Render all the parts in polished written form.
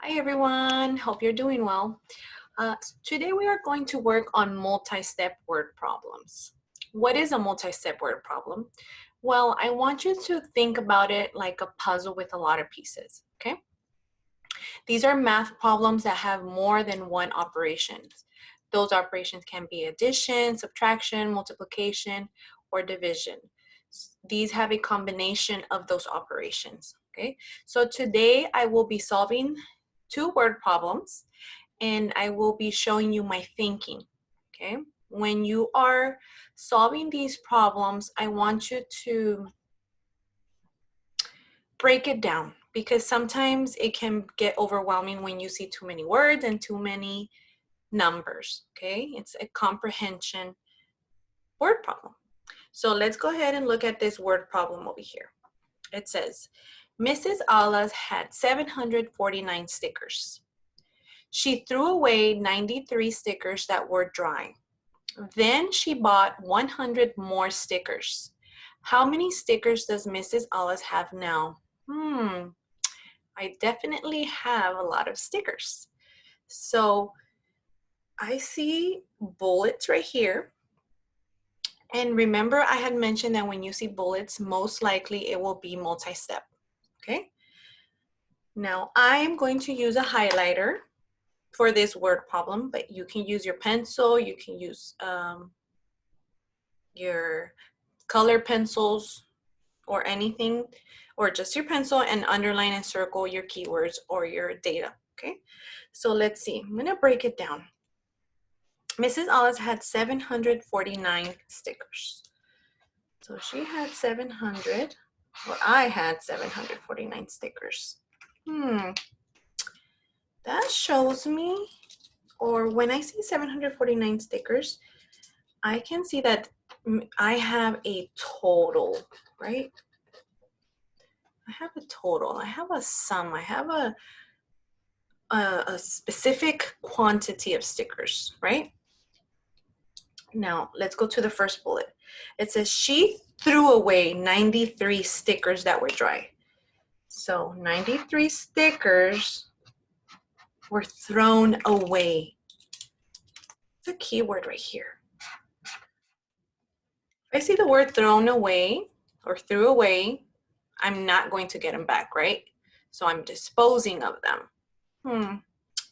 Hi everyone, hope you're doing well. Today we are going to work on multi-step word problems. What is a multi-step word problem? Well, I want you to think about it like a puzzle with a lot of pieces, okay? These are math problems that have more than one operation. Those operations can be addition, subtraction, multiplication, or division. These have a combination of those operations, okay? So today I will be solving two word problems and I will be showing you my thinking, okay? When you are solving these problems, I want you to break it down because sometimes it can get overwhelming when you see too many words and too many numbers, okay? It's a comprehension word problem. So let's go ahead and look at this word problem over here. It says, Mrs. Alas had 749 stickers. She threw away 93 stickers that were dry. Then she bought 100 more stickers. How many stickers does Mrs. Alas have now? I definitely have a lot of stickers. So I see bullets right here. And remember, I had mentioned that when you see bullets, most likely it will be multi-step, okay? Now, I am going to use a highlighter for this word problem, but you can use your pencil, you can use your color pencils or anything, or just your pencil and underline and circle your keywords or your data, okay? So let's see, I'm gonna break it down. Mrs. Alas had 749 stickers. So she had 700, well, I had 749 stickers. That shows me, or when I see 749 stickers, I can see that I have a total, right? I have a total, I have a sum, I have a specific quantity of stickers, right? Now, let's go to the first bullet. It says she threw away 93 stickers that were dry. So 93 stickers were thrown away. It's a keyword right here. If I see the word thrown away or threw away, I'm not going to get them back, right? So I'm disposing of them.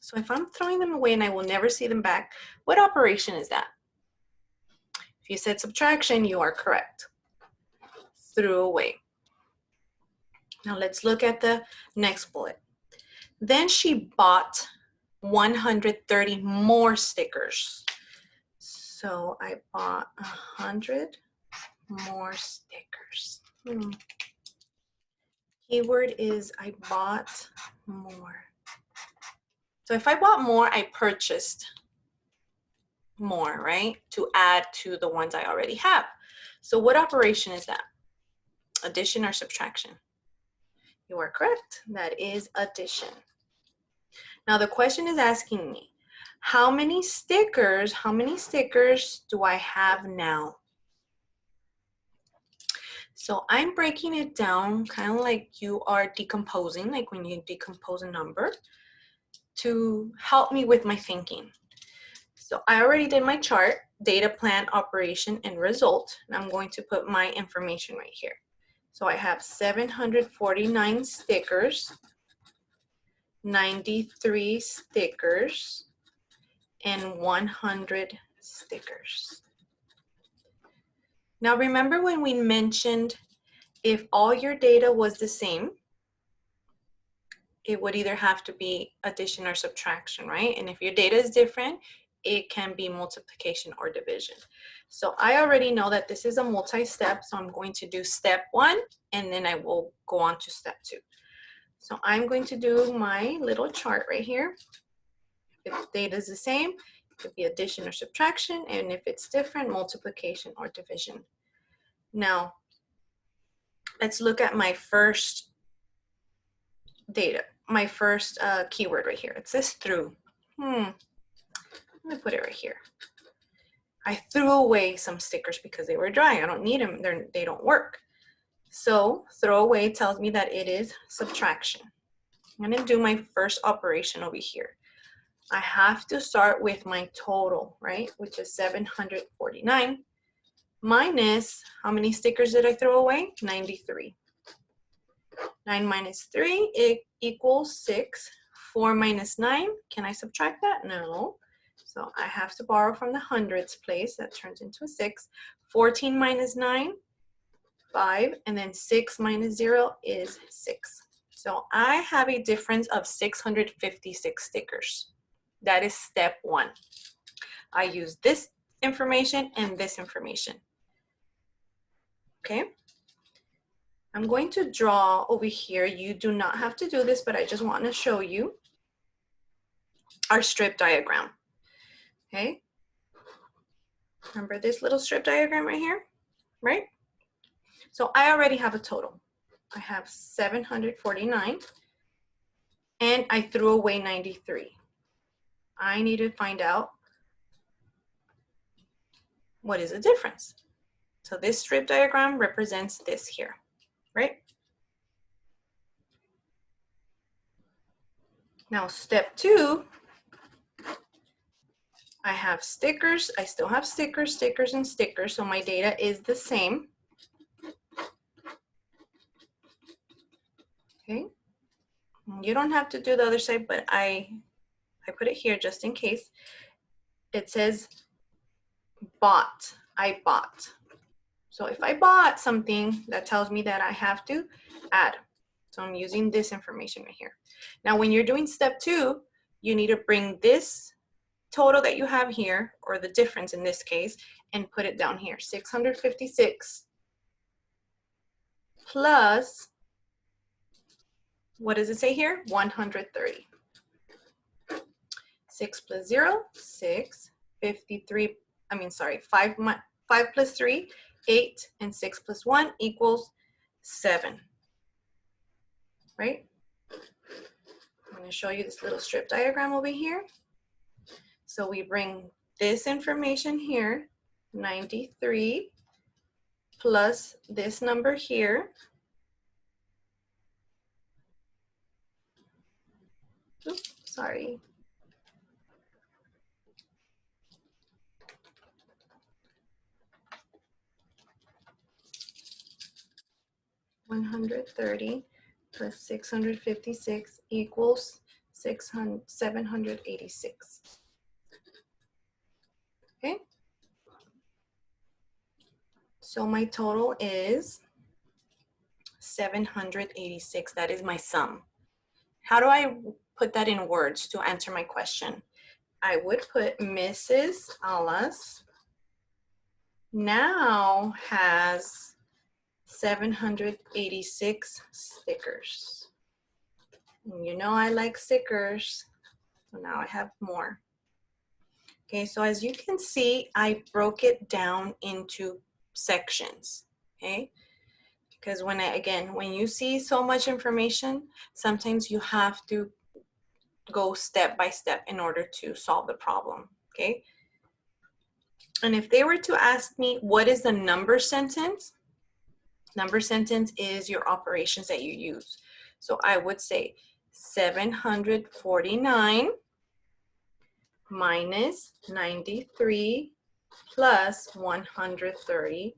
So if I'm throwing them away and I will never see them back, what operation is that? If you said subtraction, you are correct. Threw away. Now let's look at the next bullet. Then she bought 130 more stickers. So I bought 100 more stickers. Keyword is I bought more. So if I bought more, I purchased more, right? To add to the ones I already have. So what operation is that? Addition or subtraction? You are correct. That is addition. Now the question is asking me, how many stickers do I have now? So I'm breaking it down kind of like you are decomposing, like when you decompose a number, to help me with my thinking. So I already did my chart, data, plan, operation, and result. And I'm going to put my information right here. So I have 749 stickers, 93 stickers, and 100 stickers. Now remember when we mentioned if all your data was the same, it would either have to be addition or subtraction, right? And if your data is different, it can be multiplication or division. So I already know that this is a multi-step, so I'm going to do step 1, and then I will go on to step 2. So I'm going to do my little chart right here. If data is the same, it could be addition or subtraction, and if it's different, multiplication or division. Now, let's look at my first data, my first keyword right here. It says threw. Let me put it right here. I threw away some stickers because they were dry. I don't need them. They don't work. So throw away tells me that it is subtraction. I'm gonna do my first operation over here. I have to start with my total, right? Which is 749 minus, how many stickers did I throw away? 93. 9 minus 3 it equals 6. 4 minus 9, can I subtract that? No. So I have to borrow from the hundreds place. That turns into a 6. 14 minus 9, 5. And then 6 minus 0 is 6. So I have a difference of 656 stickers. That is step 1. I use this information and this information. Okay? I'm going to draw over here. You do not have to do this, but I just want to show you our strip diagram. Okay? Remember this little strip diagram right here, right? So I already have a total. I have 749 and I threw away 93. I need to find out what is the difference. So this strip diagram represents this here, right? Now step 2, I have stickers. I still have stickers, stickers, and stickers. So my data is the same. Okay. You don't have to do the other side, but I put it here just in case. It says bought. I bought. So if I bought something, that tells me that I have to add. So I'm using this information right here. Now, when you're doing step 2, you need to bring this total that you have here, or the difference in this case, and put it down here. 656 plus, what does it say here? 130. 6 plus 0, 6. 53, 5 plus 3, 8, and 6 plus 1 equals 7. Right? I'm going to show you this little strip diagram over here. So we bring this information here, 93, plus this number here. Oops, sorry. $130 plus 656 equals 786. Okay. So my total is 786. That is my sum. How do I put that in words to answer my question? I would put Mrs. Alas now has 786 stickers. And you know I like stickers, so now I have more. Okay, so as you can see, I broke it down into sections, okay? Because when you see so much information, sometimes you have to go step by step in order to solve the problem, okay? And if they were to ask me, what is the number sentence? Number sentence is your operations that you use. So I would say 749 minus 93 plus 130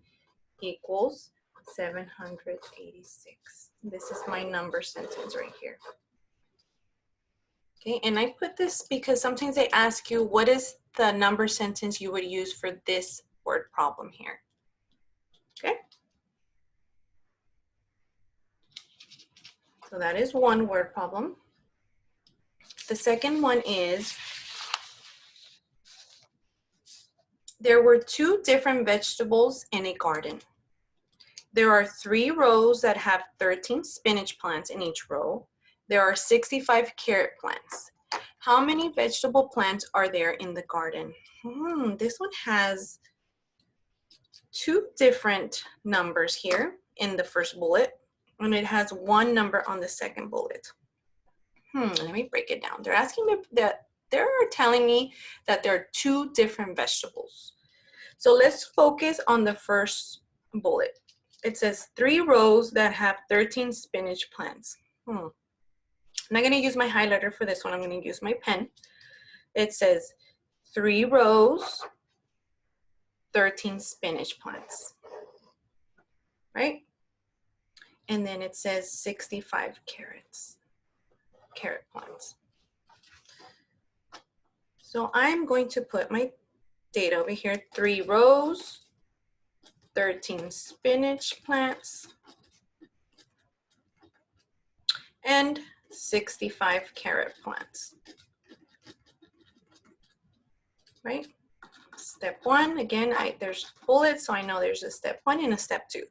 equals 786. This is my number sentence right here. Okay, and I put this because sometimes they ask you, what is the number sentence you would use for this word problem here? Okay. So that is one word problem. The second one is, there were 2 different vegetables in a garden. There are 3 rows that have 13 spinach plants in each row. There are 65 carrot plants. How many vegetable plants are there in the garden? This one has 2 different numbers here in the first bullet, and it has 1 number on the second bullet. Let me break it down. They're asking me that, they're telling me that there are 2 different vegetables. So let's focus on the first bullet. It says 3 rows that have 13 spinach plants. I'm not gonna use my highlighter for this one. I'm gonna use my pen. It says 3 rows, 13 spinach plants, right? And then it says 65 carrot plants. So I'm going to put my data over here, 3 rows, 13 spinach plants, and 65 carrot plants, right? Step 1, again, there's bullets, so I know there's a step 1 and a step 2.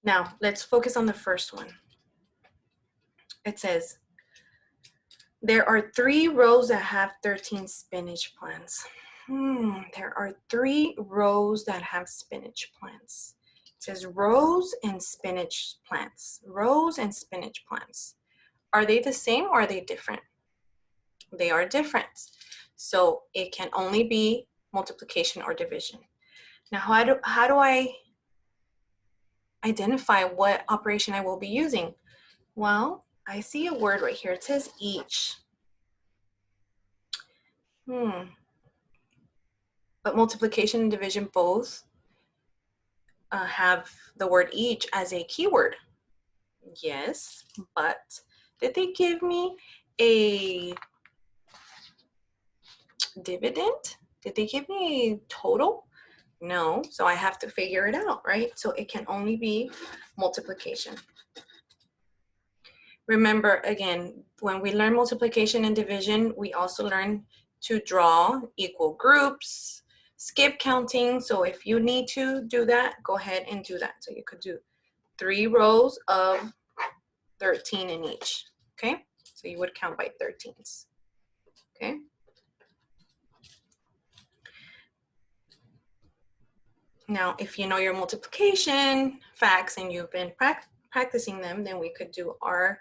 Now, let's focus on the first one. It says, there are 3 rows that have 13 spinach plants. There are 3 rows that have spinach plants. It says rows and spinach plants. Rows and spinach plants. Are they the same or are they different? They are different. So it can only be multiplication or division. Now, how do I identify what operation I will be using? Well, I see a word right here. It says each. But multiplication and division both have the word each as a keyword. Yes, but did they give me a dividend? Did they give me a total? No, so I have to figure it out, right? So it can only be multiplication. Remember, again, when we learn multiplication and division, we also learn to draw equal groups, skip counting. So if you need to do that, go ahead and do that. So you could do 3 rows of 13 in each, okay? So you would count by 13s, okay? Now, if you know your multiplication facts and you've been practicing them, then we could do our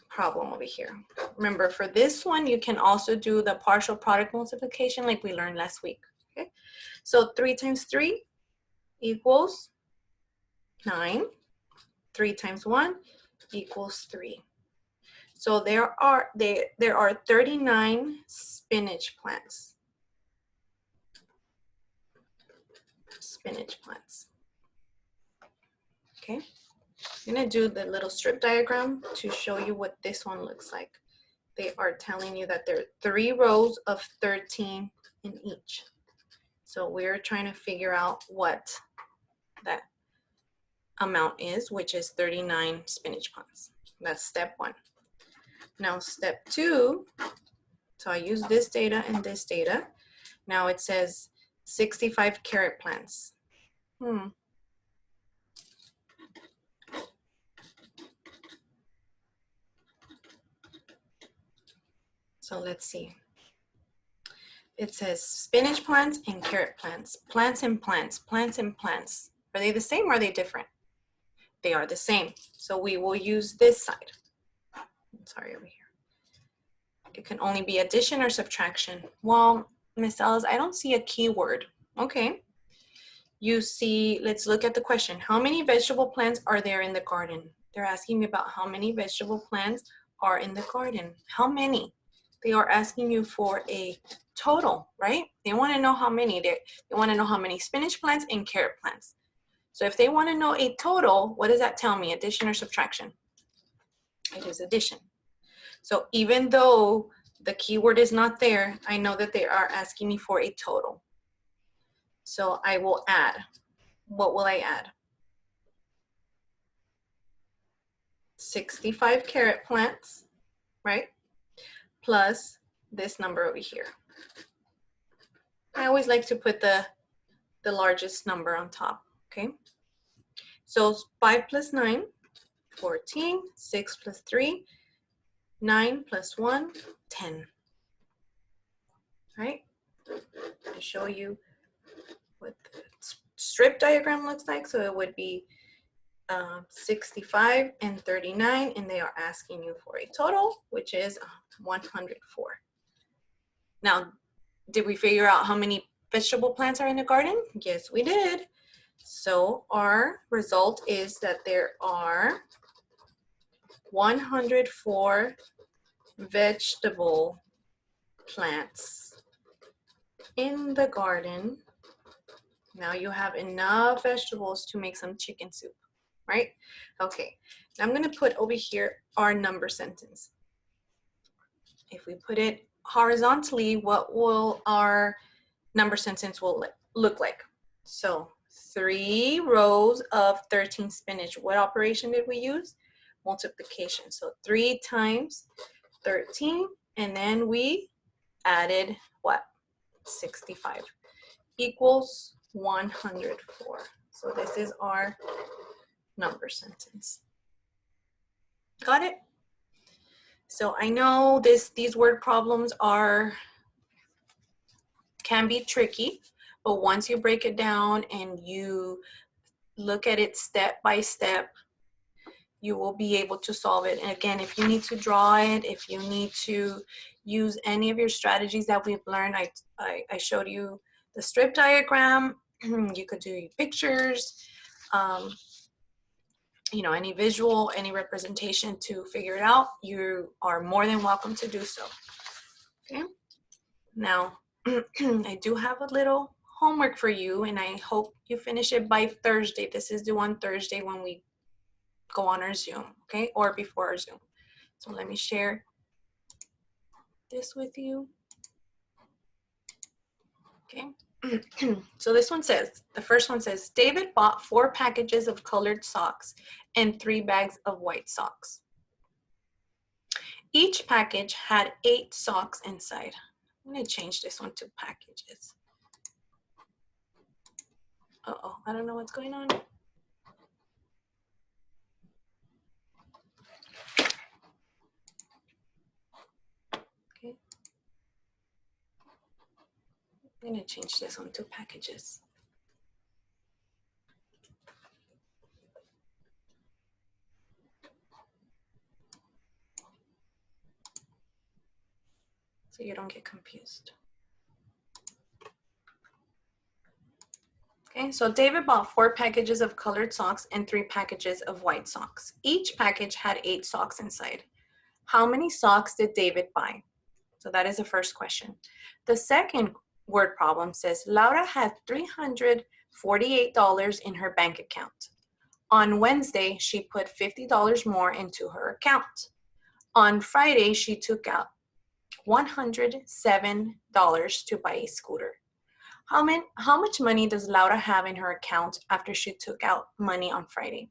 problem over here. Remember, for this one, you can also do the partial product multiplication like we learned last week, okay? So 3 times 3 equals 9. 3 times 1 equals 3. So there are 39 spinach plants. Spinach plants. Okay, I'm gonna do the little strip diagram to show you what this one looks like. They are telling you that there are 3 rows of 13 in each. So we're trying to figure out what that amount is, which is 39 spinach plants. That's step 1. Now step 2, so I use this data and this data. Now it says 65 carrot plants. So let's see. It says spinach plants and carrot plants. Plants and plants, plants and plants. Are they the same or are they different? They are the same. So we will use this side. Sorry, over here. It can only be addition or subtraction. Well, Miss Ellis, I don't see a keyword. Okay. You see, let's look at the question. How many vegetable plants are there in the garden? They're asking me about how many vegetable plants are in the garden. How many? They are asking you for a total, right? They want to know how many. They want to know how many spinach plants and carrot plants. So if they want to know a total, what does that tell me? Addition or subtraction? It is addition. So even though the keyword is not there, I know that they are asking me for a total. So I will add. What will I add? 65 carrot plants, right? Plus this number over here. I always like to put the largest number on top, okay? So 5 plus 9, 14, 6 plus 3, 9 plus 1, 10. Right? To show you what the strip diagram looks like. So it would be 65 and 39, and they are asking you for a total, which is 104. Now, did we figure out how many vegetable plants are in the garden? Yes, we did. So our result is that there are 104 vegetable plants in the garden. Now you have enough vegetables to make some chicken soup, right? Okay, I'm gonna put over here our number sentence. If we put it horizontally, what will our number sentence will look like? So 3 rows of 13 spinach. What operation did we use? Multiplication. So 3 times 13, and then we added what? 65 equals 104. So this is our number sentence. Got it? So I know these word problems can be tricky, but once you break it down and you look at it step by step, you will be able to solve it. And again, if you need to draw it, if you need to use any of your strategies that we've learned, I showed you the strip diagram. You could do pictures, you know, any visual, any representation to figure it out. You are more than welcome to do so. Okay. Now, I do have a little homework for you, and I hope you finish it by Thursday. This is due on Thursday when we go on our Zoom, okay, or before our Zoom. So let me share this with you. Okay. So this one says, the first one says, David bought 4 packages of colored socks and 3 bags of white socks. Each package had 8 socks inside. I'm going to change this one to packages. Uh-oh, I don't know what's going on. Okay. I'm going to change this one to packages. So you don't get confused. Okay, so David bought 4 packages of colored socks and 3 packages of white socks. Each package had 8 socks inside. How many socks did David buy? So that is the first question. The second word problem says, Laura had $348 in her bank account. On Wednesday, she put $50 more into her account. On Friday, she took out $107 to buy a scooter. How much money does Laura have in her account after she took out money on Friday?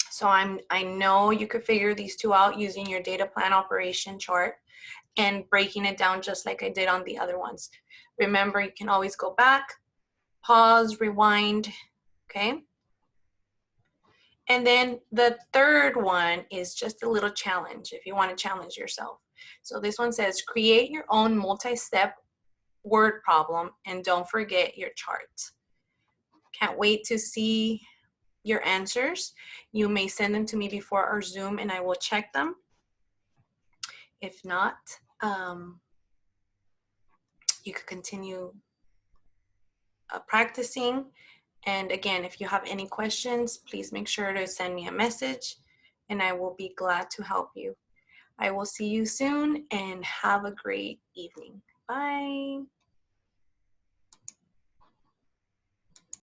So I know you could figure these two out using your data plan operation chart and breaking it down just like I did on the other ones. Remember, you can always go back, pause, rewind, okay? And then the third one is just a little challenge if you want to challenge yourself. So this one says, create your own multi-step word problem and don't forget your chart. Can't wait to see your answers. You may send them to me before our Zoom and I will check them. If not, you could continue practicing. And again, if you have any questions, please make sure to send me a message and I will be glad to help you. I will see you soon and have a great evening. Bye.